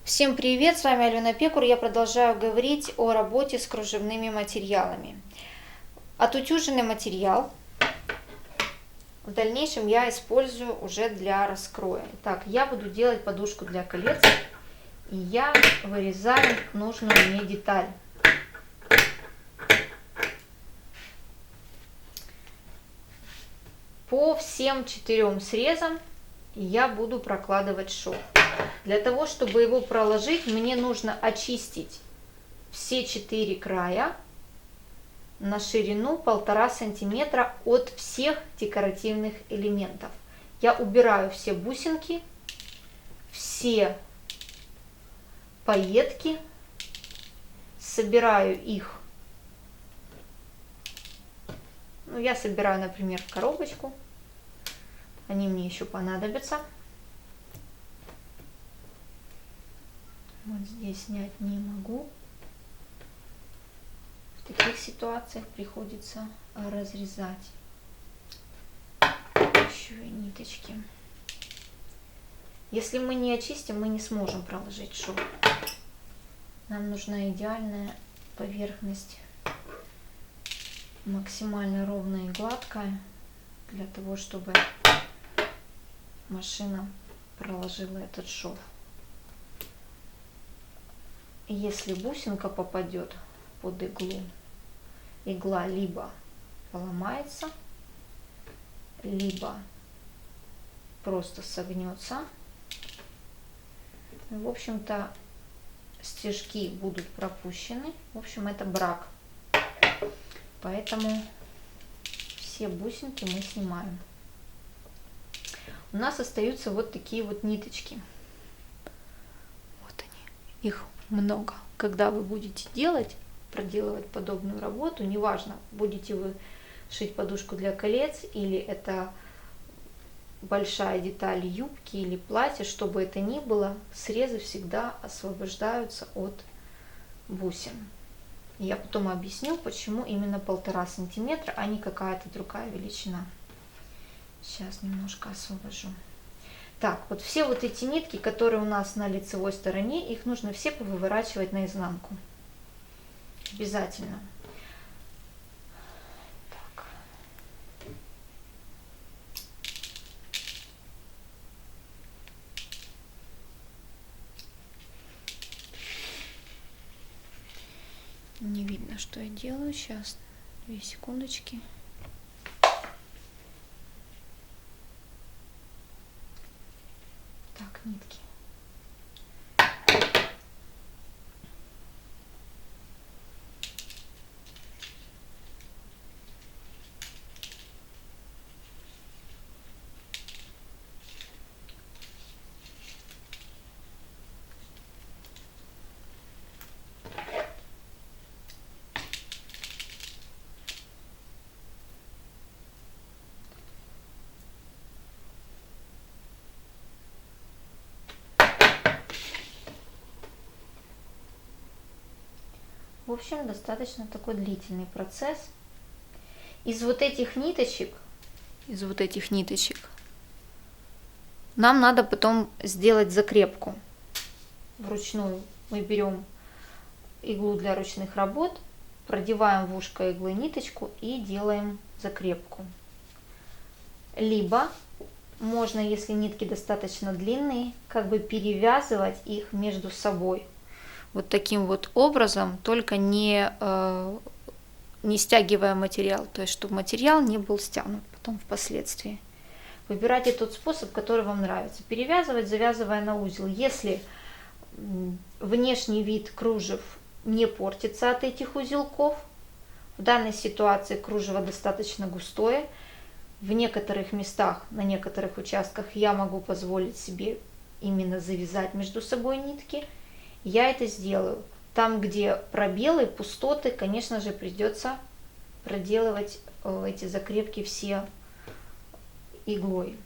Всем привет, с вами Алена Пекур. Я продолжаю говорить о работе с кружевными материалами. Отутюженный материал в дальнейшем я использую уже для раскроя. Так, я буду делать подушку для колец, и я вырезаю нужную мне деталь. По всем 4 срезам я буду прокладывать шов. Для того, чтобы его проложить, мне нужно очистить все 4 края на ширину 1,5 сантиметра от всех декоративных элементов. Я убираю все бусинки, все пайетки, собираю их. Я собираю, например, в коробочку. Они мне еще понадобятся. Вот здесь снять не могу. В таких ситуациях приходится разрезать еще и ниточки. Если мы не очистим, мы не сможем проложить шов. Нам нужна идеальная поверхность, максимально ровная и гладкая, для того, чтобы машина проложила этот шов. Если бусинка попадет под иглу, игла либо поломается, либо просто согнется. В общем-то, стежки будут пропущены. В общем, это брак. Поэтому все бусинки мы снимаем. У нас остаются вот такие вот ниточки. Вот они. Их много. Когда вы будете проделывать подобную работу, неважно, будете вы шить подушку для колец или это большая деталь юбки или платья, что бы это ни было, срезы всегда освобождаются от бусин. Я потом объясню, почему именно 1,5 сантиметра, а не какая-то другая величина. Сейчас немножко освобожу. Так, вот все вот эти нитки, которые у нас на лицевой стороне, их нужно все повыворачивать наизнанку. Обязательно. Так. Не видно, что я делаю. Сейчас, 2 секундочки. Так, нитки. В общем, достаточно такой длительный процесс. Из вот этих ниточек нам надо потом сделать закрепку. Вручную мы берем иглу для ручных работ, продеваем в ушко иглы ниточку и делаем закрепку. Либо можно, если нитки достаточно длинные, как бы перевязывать их между собой. Вот таким вот образом, только не стягивая материал, то есть чтобы материал не был стянут потом впоследствии. Выбирайте тот способ, который вам нравится. Перевязывать, завязывая на узел. Если внешний вид кружев не портится от этих узелков, в данной ситуации кружево достаточно густое, в некоторых местах, на некоторых участках я могу позволить себе именно завязать между собой нитки, я это сделаю. Там, где пробелы, пустоты, конечно же, придется проделывать эти закрепки все иглой.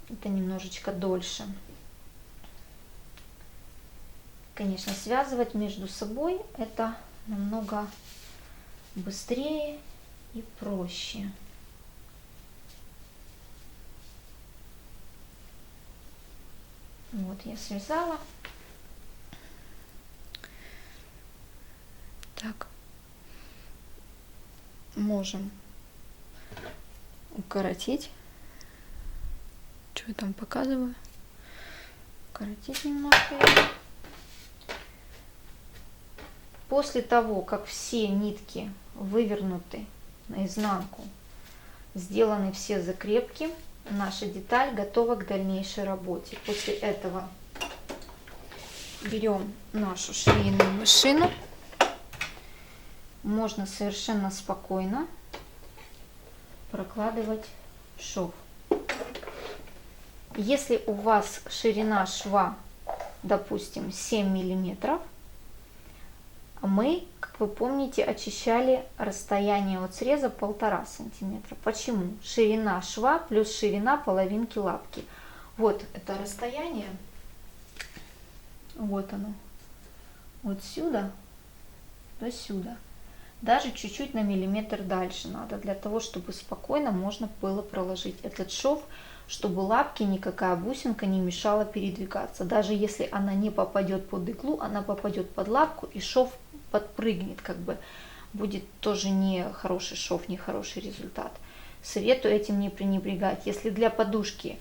Это немножечко дольше. Конечно, связывать между собой это намного быстрее и проще. Вот я связала. можем укоротить. Что я там показываю? Укоротить немножко его. После того, как все нитки вывернуты наизнанку, сделаны все закрепки, наша деталь готова к дальнейшей работе. После этого берем нашу швейную машину. Можно совершенно спокойно прокладывать шов. Если у вас ширина шва, допустим, 7 миллиметров, мы, как вы помните, очищали расстояние от среза 1,5 сантиметра. Почему? Ширина шва плюс ширина половинки лапки. Вот это расстояние. Вот оно. Вот сюда до сюда. Даже чуть-чуть на миллиметр дальше надо, для того, чтобы спокойно можно было проложить этот шов, чтобы лапке никакая бусинка не мешала передвигаться. Даже если она не попадет под иглу, она попадет под лапку, и шов подпрыгнет, как бы будет тоже не хороший шов, не хороший результат. Советую этим не пренебрегать. Если для подушки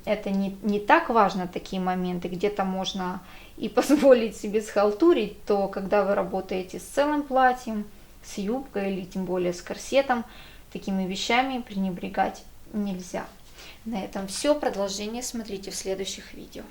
это не так важно, такие моменты, где-то можно и позволить себе схалтурить, то когда вы работаете с целым платьем, с юбкой или тем более с корсетом, такими вещами пренебрегать нельзя. На этом все. Продолжение смотрите в следующих видео.